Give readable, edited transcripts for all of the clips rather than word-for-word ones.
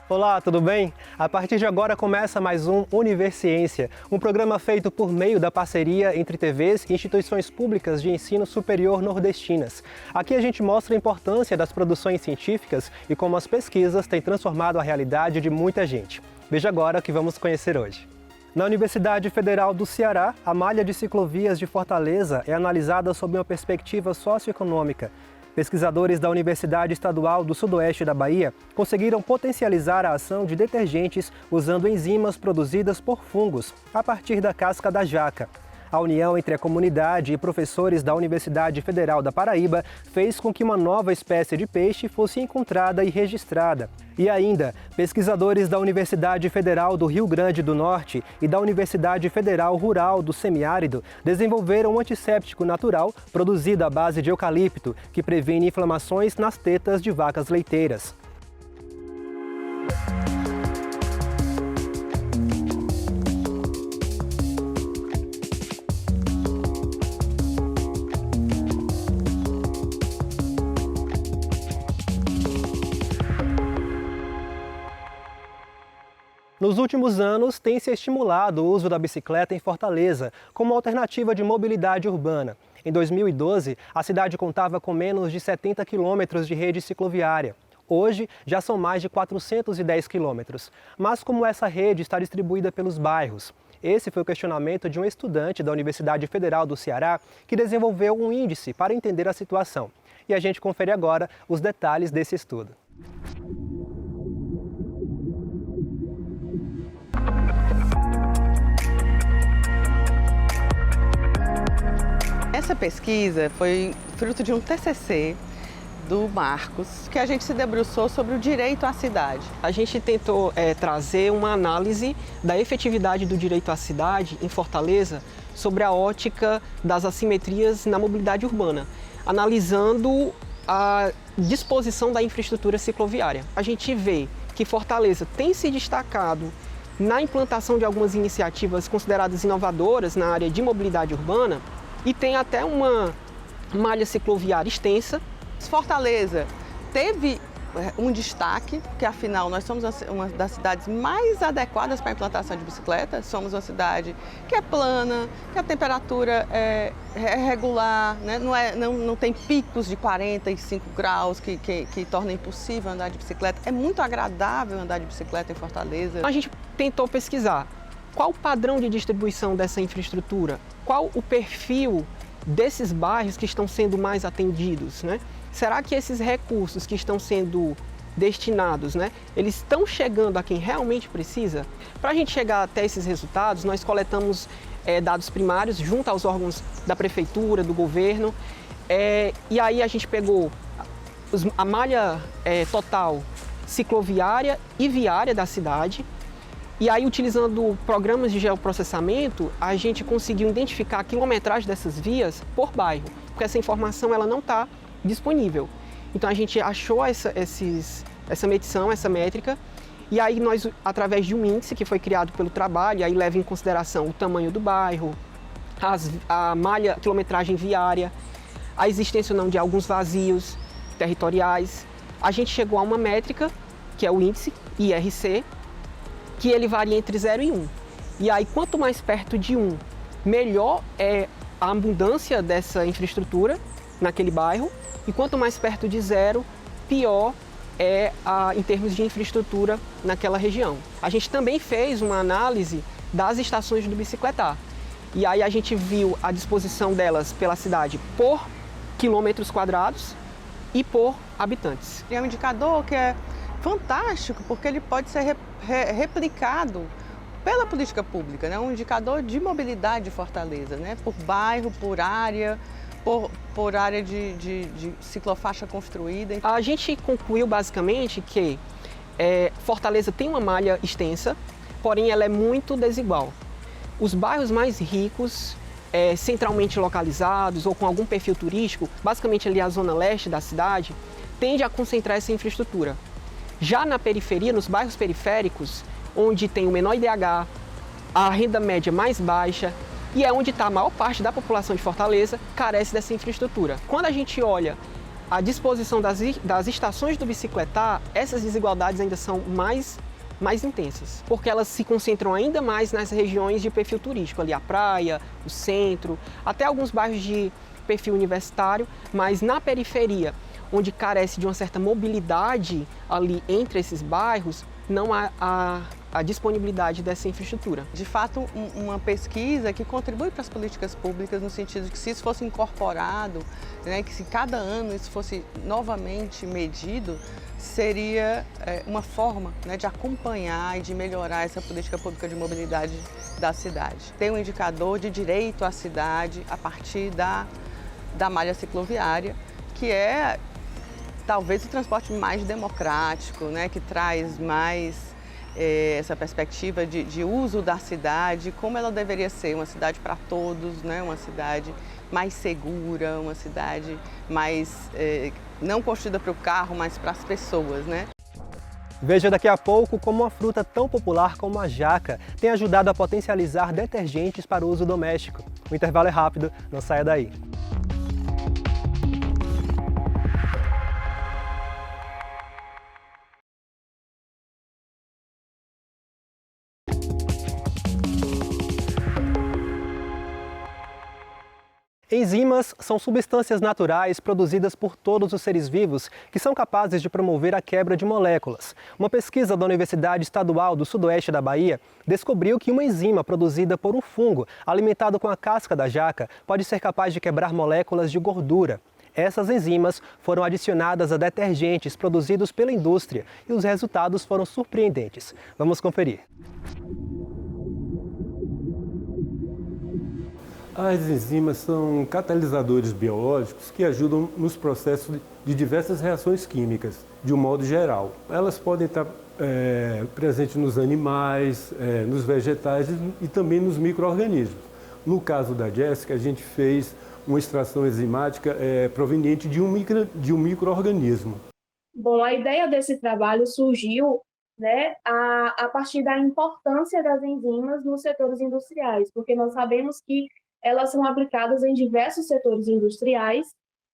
Olá, tudo bem? A partir de agora começa mais um Universiência, um programa feito por meio da parceria entre TVs e instituições públicas de ensino superior nordestinas. Aqui a gente mostra a importância das produções científicas e como as pesquisas têm transformado a realidade de muita gente. Veja agora o que vamos conhecer hoje. Na Universidade Federal do Ceará, a malha de ciclovias de Fortaleza é analisada sob uma perspectiva socioeconômica. Pesquisadores da Universidade Estadual do Sudoeste da Bahia conseguiram potencializar a ação de detergentes usando enzimas produzidas por fungos, a partir da casca da jaca. A união entre a comunidade e professores da Universidade Federal da Paraíba fez com que uma nova espécie de peixe fosse encontrada e registrada. E ainda, pesquisadores da Universidade Federal do Rio Grande do Norte e da Universidade Federal Rural do Semiárido desenvolveram um antisséptico natural produzido à base de eucalipto, que previne inflamações nas tetas de vacas leiteiras. Nos últimos anos, tem se estimulado o uso da bicicleta em Fortaleza como alternativa de mobilidade urbana. Em 2012, a cidade contava com menos de 70 quilômetros de rede cicloviária. Hoje, já são mais de 410 quilômetros. Mas como essa rede está distribuída pelos bairros? Esse foi o questionamento de um estudante da Universidade Federal do Ceará que desenvolveu um índice para entender a situação. E a gente confere agora os detalhes desse estudo. Essa pesquisa foi fruto de um TCC do Marcos, que a gente se debruçou sobre o direito à cidade. A gente tentou trazer uma análise da efetividade do direito à cidade em Fortaleza sobre a ótica das assimetrias na mobilidade urbana, analisando a disposição da infraestrutura cicloviária. A gente vê que Fortaleza tem se destacado na implantação de algumas iniciativas consideradas inovadoras na área de mobilidade urbana, e tem até uma malha cicloviária extensa. Fortaleza teve um destaque, porque afinal nós somos uma das cidades mais adequadas para a implantação de bicicleta. Somos uma cidade que é plana, que a temperatura é regular, né? Não tem picos de 45 graus que tornam impossível andar de bicicleta. É muito agradável andar de bicicleta em Fortaleza. A gente tentou pesquisar qual o padrão de distribuição dessa infraestrutura, qual o perfil desses bairros que estão sendo mais atendidos, né? Será que esses recursos que estão sendo destinados, né, eles estão chegando a quem realmente precisa? Para a gente chegar até esses resultados, nós coletamos dados primários junto aos órgãos da prefeitura, do governo, e aí a gente pegou a malha total cicloviária e viária da cidade. E aí, utilizando programas de geoprocessamento, a gente conseguiu identificar a quilometragem dessas vias por bairro, porque essa informação ela não está disponível. Então, a gente achou essa medição, essa métrica, e aí nós, através de um índice que foi criado pelo trabalho, aí leva em consideração o tamanho do bairro, a malha, quilometragem viária, a existência ou não de alguns vazios territoriais. A gente chegou a uma métrica, que é o índice IRC, que ele varia entre 0 e 1. E aí, quanto mais perto de 1, melhor é a abundância dessa infraestrutura naquele bairro, e quanto mais perto de 0, pior é em termos de infraestrutura naquela região. A gente também fez uma análise das estações do bicicletar, e aí a gente viu a disposição delas pela cidade por quilômetros quadrados e por habitantes. É um indicador que é fantástico, porque ele pode ser replicado pela política pública, né? Um indicador de mobilidade de Fortaleza, né? Por bairro, por área, por área de ciclofaixa construída. A gente concluiu basicamente que Fortaleza tem uma malha extensa, porém ela é muito desigual. Os bairros mais ricos, centralmente localizados ou com algum perfil turístico, basicamente ali a zona leste da cidade, tende a concentrar essa infraestrutura. Já na periferia, nos bairros periféricos, onde tem o menor IDH, a renda média mais baixa e é onde está a maior parte da população de Fortaleza, carece dessa infraestrutura. Quando a gente olha à disposição das estações do bicicletar, essas desigualdades ainda são mais intensas, porque elas se concentram ainda mais nas regiões de perfil turístico, ali a praia, o centro, até alguns bairros de perfil universitário, mas na periferia, onde carece de uma certa mobilidade ali entre esses bairros, não há a disponibilidade dessa infraestrutura. De fato, uma pesquisa que contribui para as políticas públicas no sentido de que se isso fosse incorporado, né, que se cada ano isso fosse novamente medido, seria uma forma, né, de acompanhar e de melhorar essa política pública de mobilidade da cidade. Tem um indicador de direito à cidade a partir da malha cicloviária, que é talvez o transporte mais democrático, né, que traz mais essa perspectiva de uso da cidade, como ela deveria ser, uma cidade para todos, né, uma cidade mais segura, uma cidade mais não construída para o carro, mas para as pessoas, né? Veja daqui a pouco como uma fruta tão popular como a jaca tem ajudado a potencializar detergentes para o uso doméstico. O intervalo é rápido, não saia daí. Enzimas são substâncias naturais produzidas por todos os seres vivos que são capazes de promover a quebra de moléculas. Uma pesquisa da Universidade Estadual do Sudoeste da Bahia descobriu que uma enzima produzida por um fungo alimentado com a casca da jaca pode ser capaz de quebrar moléculas de gordura. Essas enzimas foram adicionadas a detergentes produzidos pela indústria e os resultados foram surpreendentes. Vamos conferir. As enzimas são catalisadores biológicos que ajudam nos processos de diversas reações químicas, de um modo geral. Elas podem estar presentes nos animais, nos vegetais e também nos micro-organismos. No caso da Jéssica, a gente fez uma extração enzimática proveniente de um micro-organismo. Bom, a ideia desse trabalho surgiu, né, a partir da importância das enzimas nos setores industriais, porque nós sabemos que elas são aplicadas em diversos setores industriais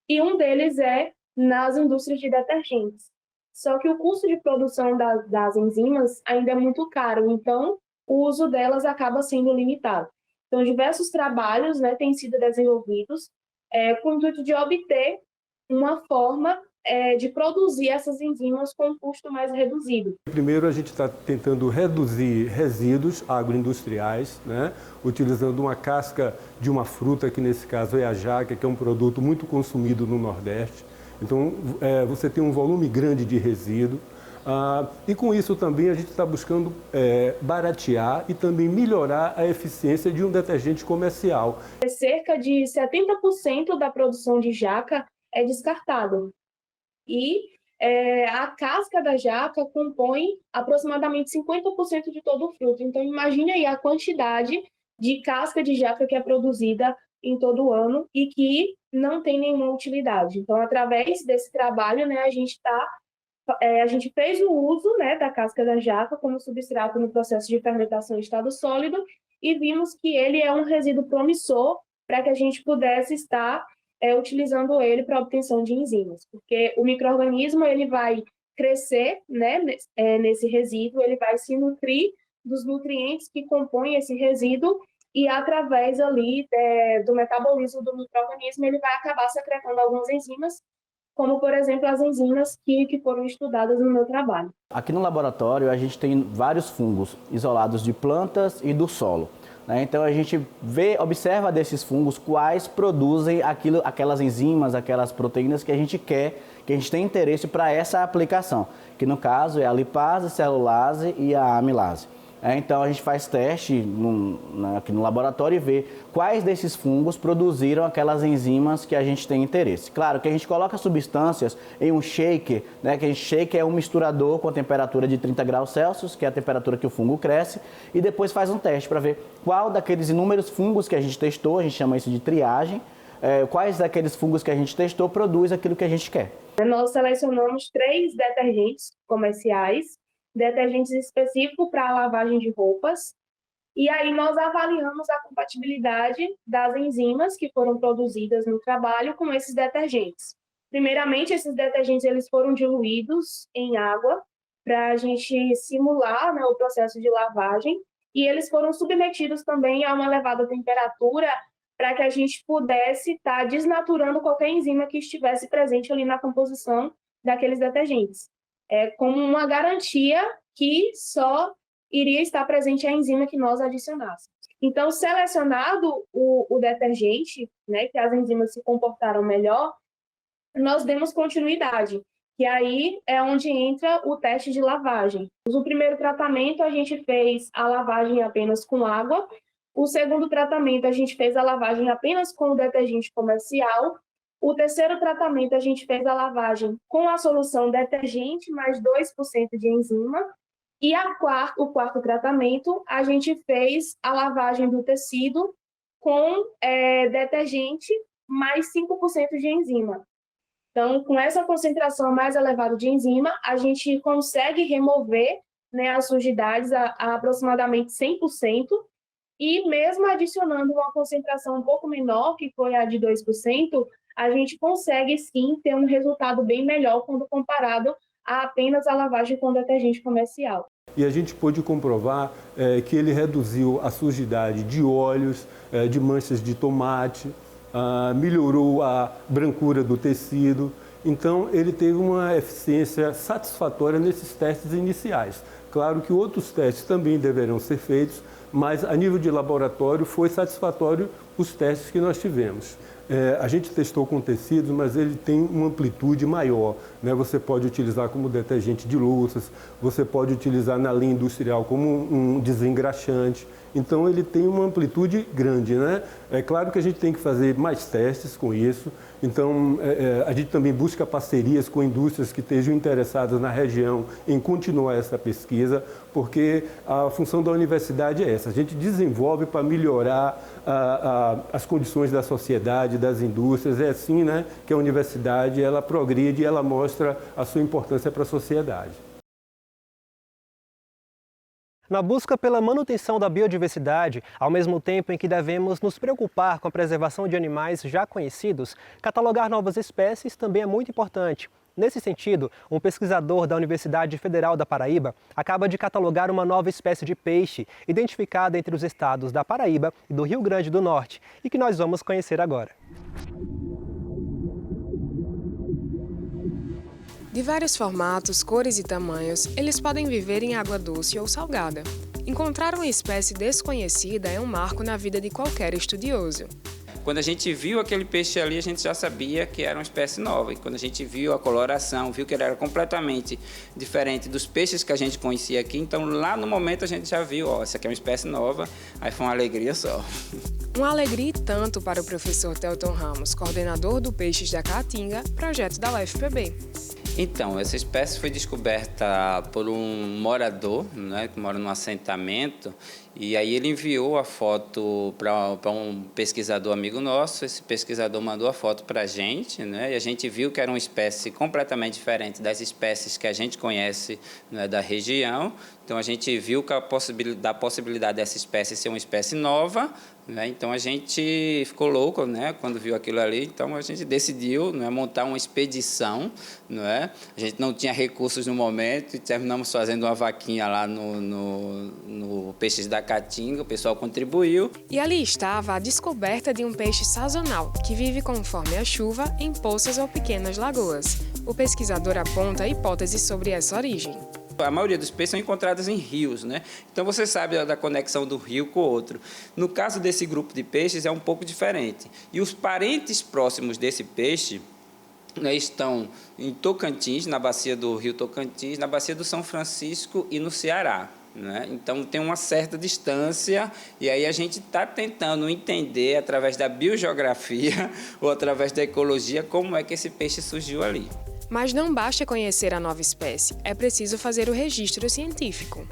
e um deles é nas indústrias de detergentes. Só que o custo de produção das enzimas ainda é muito caro, então o uso delas acaba sendo limitado. Então, diversos trabalhos, né, têm sido desenvolvidos com o intuito de obter uma forma de produzir essas enzimas com um custo mais reduzido. Primeiro, a gente está tentando reduzir resíduos agroindustriais, né, utilizando uma casca de uma fruta, que nesse caso é a jaca, que é um produto muito consumido no Nordeste. Então, você tem um volume grande de resíduo. E com isso também a gente está buscando baratear e também melhorar a eficiência de um detergente comercial. Cerca de 70% da produção de jaca é descartado. E a casca da jaca compõe aproximadamente 50% de todo o fruto. Então, imagine aí a quantidade de casca de jaca que é produzida em todo o ano e que não tem nenhuma utilidade. Então, através desse trabalho, né, a gente fez o uso, né, da casca da jaca como substrato no processo de fermentação em estado sólido e vimos que ele é um resíduo promissor para que a gente pudesse estar utilizando ele para a obtenção de enzimas, porque o micro-organismo ele vai crescer, né, nesse resíduo, ele vai se nutrir dos nutrientes que compõem esse resíduo e através ali do metabolismo do micro-organismo ele vai acabar secretando algumas enzimas, como, por exemplo, as enzimas que foram estudadas no meu trabalho. Aqui no laboratório a gente tem vários fungos isolados de plantas e do solo. Então a gente observa desses fungos quais produzem aquelas enzimas, aquelas proteínas que a gente quer, que a gente tem interesse para essa aplicação, que no caso é a lipase, celulase e a amilase. Então a gente faz teste aqui no laboratório e vê quais desses fungos produziram aquelas enzimas que a gente tem interesse. Claro que a gente coloca substâncias em um shaker, né, que a gente shaker é um misturador com a temperatura de 30 graus Celsius, que é a temperatura que o fungo cresce, e depois faz um teste para ver qual daqueles inúmeros fungos que a gente testou, a gente chama isso de triagem, quais daqueles fungos que a gente testou produz aquilo que a gente quer. Nós selecionamos 3 detergentes comerciais, detergentes específicos para lavagem de roupas, e aí nós avaliamos a compatibilidade das enzimas que foram produzidas no trabalho com esses detergentes. Primeiramente, esses detergentes eles foram diluídos em água para a gente simular, né, o processo de lavagem, e eles foram submetidos também a uma elevada temperatura para que a gente pudesse estar desnaturando qualquer enzima que estivesse presente ali na composição daqueles detergentes. Como uma garantia que só iria estar presente a enzima que nós adicionássemos. Então, selecionado o detergente, né, que as enzimas se comportaram melhor, nós demos continuidade, que aí é onde entra o teste de lavagem. No primeiro tratamento, a gente fez a lavagem apenas com água. O segundo tratamento, a gente fez a lavagem apenas com o detergente comercial. O terceiro tratamento, a gente fez a lavagem com a solução detergente mais 2% de enzima. E o quarto tratamento, a gente fez a lavagem do tecido com detergente mais 5% de enzima. Então, com essa concentração mais elevada de enzima, a gente consegue remover, né, as sujidades a aproximadamente 100%, e mesmo adicionando uma concentração um pouco menor, que foi a de 2%, a gente consegue sim ter um resultado bem melhor quando comparado a apenas a lavagem com detergente comercial. E a gente pôde comprovar que ele reduziu a sujidade de óleos, de manchas de tomate, melhorou a brancura do tecido. Então, ele teve uma eficiência satisfatória nesses testes iniciais. Claro que outros testes também deverão ser feitos, mas a nível de laboratório foi satisfatório os testes que nós tivemos. A gente testou com tecidos, mas ele tem uma amplitude maior, né? Você pode utilizar como detergente de louças, você pode utilizar na linha industrial como um desengraxante. Então, ele tem uma amplitude grande, né? É claro que a gente tem que fazer mais testes com isso. Então, a gente também busca parcerias com indústrias que estejam interessadas na região em continuar essa pesquisa, porque a função da universidade é essa. A gente desenvolve para melhorar as condições da sociedade, das indústrias. É assim, né, que a universidade ela progride e ela mostra a sua importância para a sociedade. Na busca pela manutenção da biodiversidade, ao mesmo tempo em que devemos nos preocupar com a preservação de animais já conhecidos, catalogar novas espécies também é muito importante. Nesse sentido, um pesquisador da Universidade Federal da Paraíba acaba de catalogar uma nova espécie de peixe, identificada entre os estados da Paraíba e do Rio Grande do Norte, e que nós vamos conhecer agora. De vários formatos, cores e tamanhos, eles podem viver em água doce ou salgada. Encontrar uma espécie desconhecida é um marco na vida de qualquer estudioso. Quando a gente viu aquele peixe ali, a gente já sabia que era uma espécie nova. E quando a gente viu a coloração, viu que ele era completamente diferente dos peixes que a gente conhecia aqui, então lá no momento a gente já viu, ó, essa aqui é uma espécie nova, aí foi uma alegria só. Uma alegria e tanto para o professor Telton Ramos, coordenador do Peixes da Caatinga, projeto da UFPB. Então, essa espécie foi descoberta por um morador, né, que mora num assentamento, e aí ele enviou a foto para um pesquisador amigo nosso. Esse pesquisador mandou a foto para a gente, né, e a gente viu que era uma espécie completamente diferente das espécies que a gente conhece, né, da região. Então, a gente viu que a possibilidade dessa espécie ser uma espécie nova, né? Então, a gente ficou louco, né, quando viu aquilo ali. Então, a gente decidiu, né, montar uma expedição. Né? A gente não tinha recursos no momento e terminamos fazendo uma vaquinha lá no Peixes da Caatinga. O pessoal contribuiu. E ali estava a descoberta de um peixe sazonal, que vive conforme a chuva em poças ou pequenas lagoas. O pesquisador aponta hipóteses sobre essa origem. A maioria dos peixes são encontrados em rios, né? Então você sabe da conexão do rio com o outro. No caso desse grupo de peixes é um pouco diferente. E os parentes próximos desse peixe, né, estão em Tocantins, na bacia do rio Tocantins, na bacia do São Francisco e no Ceará. Né? Então tem uma certa distância e aí a gente está tentando entender através da biogeografia ou através da ecologia como é que esse peixe surgiu ali. Mas não basta conhecer a nova espécie, é preciso fazer o registro científico.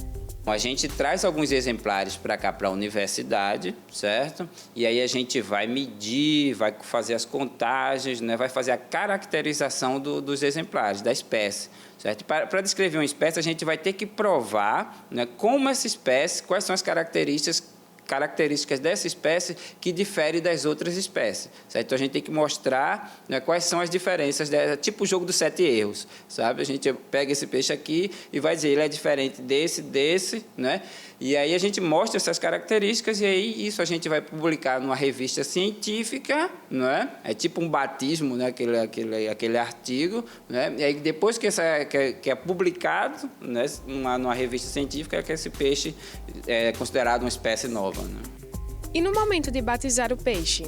A gente traz alguns exemplares para cá, para a universidade, certo? E aí a gente vai medir, vai fazer as contagens, né? Vai fazer a caracterização dos exemplares, da espécie, certo? Para descrever uma espécie, a gente vai ter que provar, né, como essa espécie, quais são as características características dessa espécie que difere das outras espécies, certo? Então a gente tem que mostrar, né, quais são as diferenças, tipo o jogo dos 7 erros, sabe? A gente pega esse peixe aqui e vai dizer, ele é diferente desse, né? E aí a gente mostra essas características e aí isso a gente vai publicar numa revista científica, né? É tipo um batismo, né? Aquele artigo, né? E aí depois que é publicado, né, numa revista científica, é que esse peixe é considerado uma espécie nova, né? E no momento de batizar o peixe?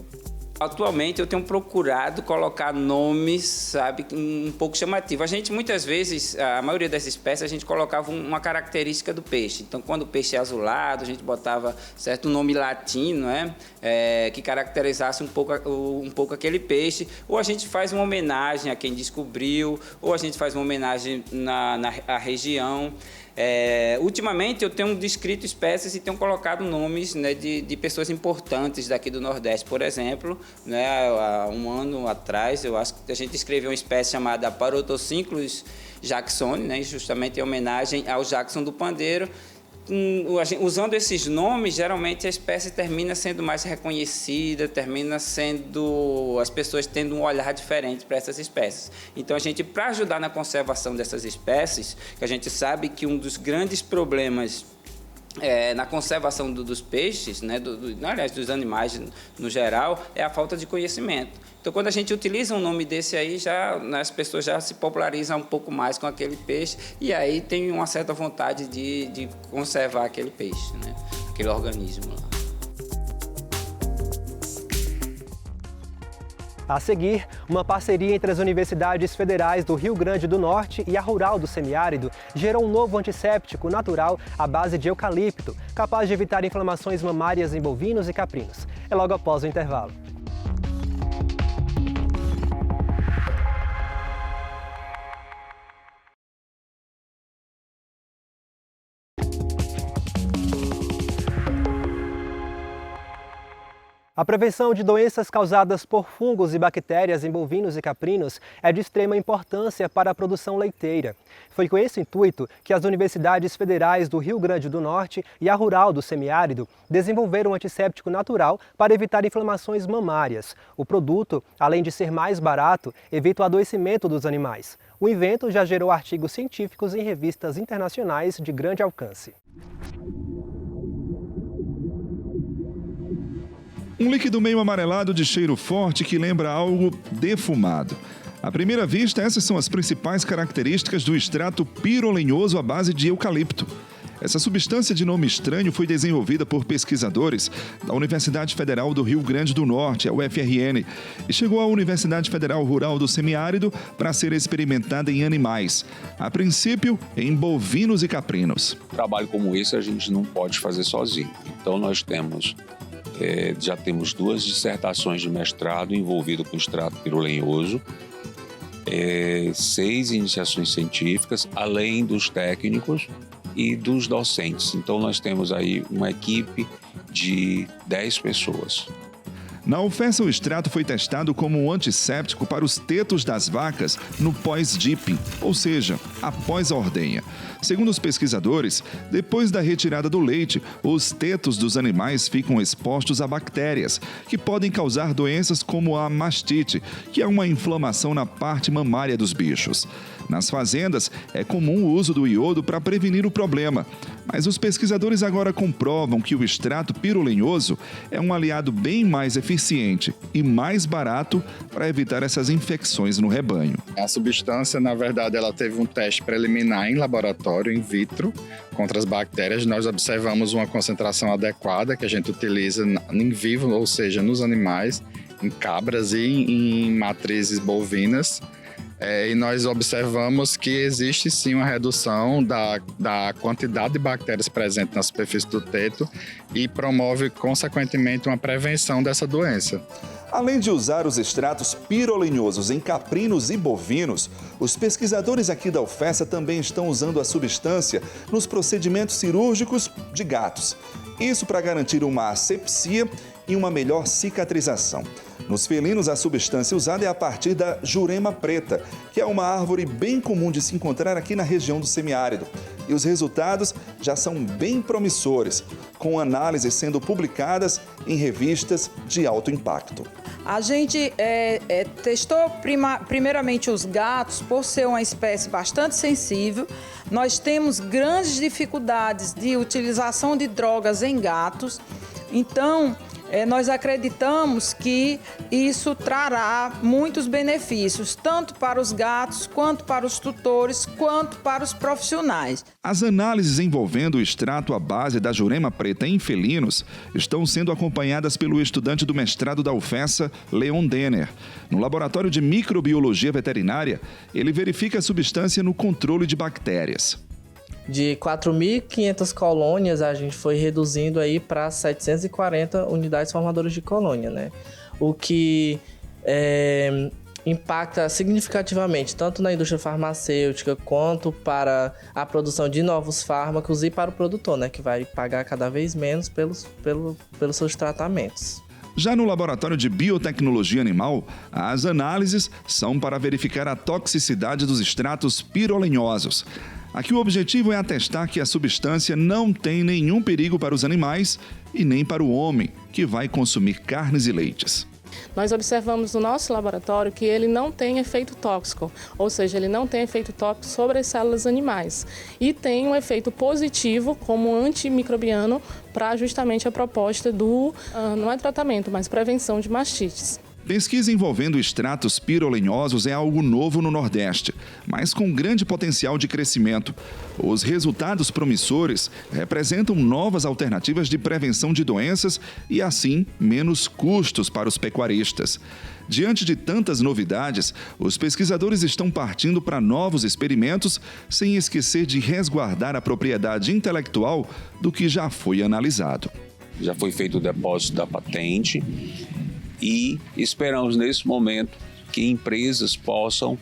Atualmente eu tenho procurado colocar nomes, sabe, um pouco chamativos. A gente muitas vezes, a maioria das espécies, a gente colocava uma característica do peixe. Então, quando o peixe é azulado, a gente botava certo nome latino, né, que caracterizasse um pouco aquele peixe. Ou a gente faz uma homenagem a quem descobriu, ou a gente faz uma homenagem à região. Ultimamente eu tenho descrito espécies e tenho colocado nomes, né, de pessoas importantes daqui do Nordeste. Por exemplo, né, há um ano atrás, eu acho que a gente escreveu uma espécie chamada Parotocinclus jacksoni, né, justamente em homenagem ao Jackson do Pandeiro. Usando esses nomes, geralmente a espécie termina sendo mais reconhecida, termina sendo as pessoas tendo um olhar diferente para essas espécies. Então, a gente, para ajudar na conservação dessas espécies, que a gente sabe que um dos grandes problemas na conservação dos peixes, né, aliás, dos animais no geral, é a falta de conhecimento. Então, quando a gente utiliza um nome desse aí, as pessoas já se popularizam um pouco mais com aquele peixe e aí tem uma certa vontade de conservar aquele peixe, né, aquele organismo lá. A seguir, uma parceria entre as universidades federais do Rio Grande do Norte e a Rural do Semiárido gerou um novo antisséptico natural à base de eucalipto, capaz de evitar inflamações mamárias em bovinos e caprinos. É logo após o intervalo. A prevenção de doenças causadas por fungos e bactérias em bovinos e caprinos é de extrema importância para a produção leiteira. Foi com esse intuito que as universidades federais do Rio Grande do Norte e a Rural do Semiárido desenvolveram um antisséptico natural para evitar inflamações mamárias. O produto, além de ser mais barato, evita o adoecimento dos animais. O invento já gerou artigos científicos em revistas internacionais de grande alcance. Um líquido meio amarelado de cheiro forte que lembra algo defumado. À primeira vista, essas são as principais características do extrato pirolenhoso à base de eucalipto. Essa substância de nome estranho foi desenvolvida por pesquisadores da Universidade Federal do Rio Grande do Norte, a UFRN, e chegou à Universidade Federal Rural do Semiárido para ser experimentada em animais, a princípio em bovinos e caprinos. Um trabalho como esse a gente não pode fazer sozinho, então nós já temos 2 dissertações de mestrado envolvidas com extrato pirolenhoso, 6 iniciações científicas, além dos técnicos e dos docentes. Então nós temos aí uma equipe de 10 pessoas. Na UFES, o extrato foi testado como um antisséptico para os tetos das vacas no pós-dipping, ou seja, após a ordenha. Segundo os pesquisadores, depois da retirada do leite, os tetos dos animais ficam expostos a bactérias, que podem causar doenças como a mastite, que é uma inflamação na parte mamária dos bichos. Nas fazendas, é comum o uso do iodo para prevenir o problema, mas os pesquisadores agora comprovam que o extrato pirolenhoso é um aliado bem mais eficiente e mais barato para evitar essas infecções no rebanho. A substância, na verdade, ela teve um teste preliminar em laboratório, in vitro, contra as bactérias. Nós observamos uma concentração adequada que a gente utiliza em vivo, ou seja, nos animais, em cabras e em matrizes bovinas. E nós observamos que existe sim uma redução da quantidade de bactérias presentes na superfície do teto e promove, consequentemente, uma prevenção dessa doença. Além de usar os extratos pirolenhosos em caprinos e bovinos, os pesquisadores aqui da UFESA também estão usando a substância nos procedimentos cirúrgicos de gatos. Isso para garantir uma asepsia e uma melhor cicatrização. Nos felinos, a substância usada é a partir da jurema preta, que é uma árvore bem comum de se encontrar aqui na região do semiárido. E os resultados já são bem promissores. com análises sendo publicadas em revistas de alto impacto. A gente testou primeiramente os gatos, por ser uma espécie bastante sensível. Nós temos grandes dificuldades de utilização de drogas em gatos. Então, nós acreditamos que isso trará muitos benefícios, tanto para os gatos, quanto para os tutores, quanto para os profissionais. As análises envolvendo o extrato à base da jurema preta em felinos estão sendo acompanhadas pelo estudante do mestrado da UFESA, Leon Denner. No laboratório de microbiologia veterinária, ele verifica a substância no controle de bactérias. De 4.500 colônias, a gente foi reduzindo aí para 740 unidades formadoras de colônia, né? O que impacta significativamente tanto na indústria farmacêutica quanto para a produção de novos fármacos e para o produtor, né? Que vai pagar cada vez menos pelos seus tratamentos. Já no laboratório de biotecnologia animal, as análises são para verificar a toxicidade dos extratos pirolenhosos. Aqui o objetivo é atestar que a substância não tem nenhum perigo para os animais e nem para o homem, que vai consumir carnes e leites. Nós observamos no nosso laboratório que ele não tem efeito tóxico, ou seja, ele não tem efeito tóxico sobre as células animais e tem um efeito positivo como antimicrobiano para justamente a proposta do, não é tratamento, mas prevenção de mastites. Pesquisa envolvendo extratos pirolenhosos é algo novo no Nordeste, mas com grande potencial de crescimento. Os resultados promissores representam novas alternativas de prevenção de doenças e, assim, menos custos para os pecuaristas. Diante de tantas novidades, os pesquisadores estão partindo para novos experimentos, sem esquecer de resguardar a propriedade intelectual do que já foi analisado. Já foi feito o depósito da patente. E esperamos, nesse momento, que empresas possam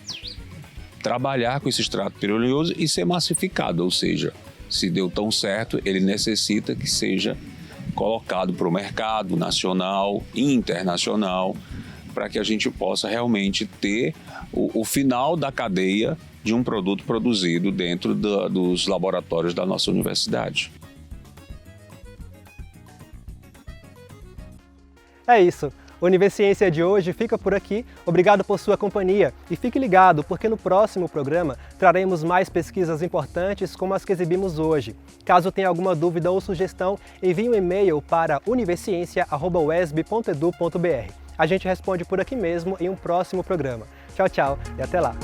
trabalhar com esse extrato pirolenhoso e ser massificado, ou seja, se deu tão certo, ele necessita que seja colocado para o mercado nacional e internacional, para que a gente possa realmente ter o final da cadeia de um produto produzido dentro dos laboratórios da nossa universidade. É isso. O Universiência de hoje fica por aqui. Obrigado por sua companhia e fique ligado, porque no próximo programa traremos mais pesquisas importantes como as que exibimos hoje. Caso tenha alguma dúvida ou sugestão, envie um e-mail para universiencia@uesb.edu.br. A gente responde por aqui mesmo em um próximo programa. Tchau, tchau e até lá!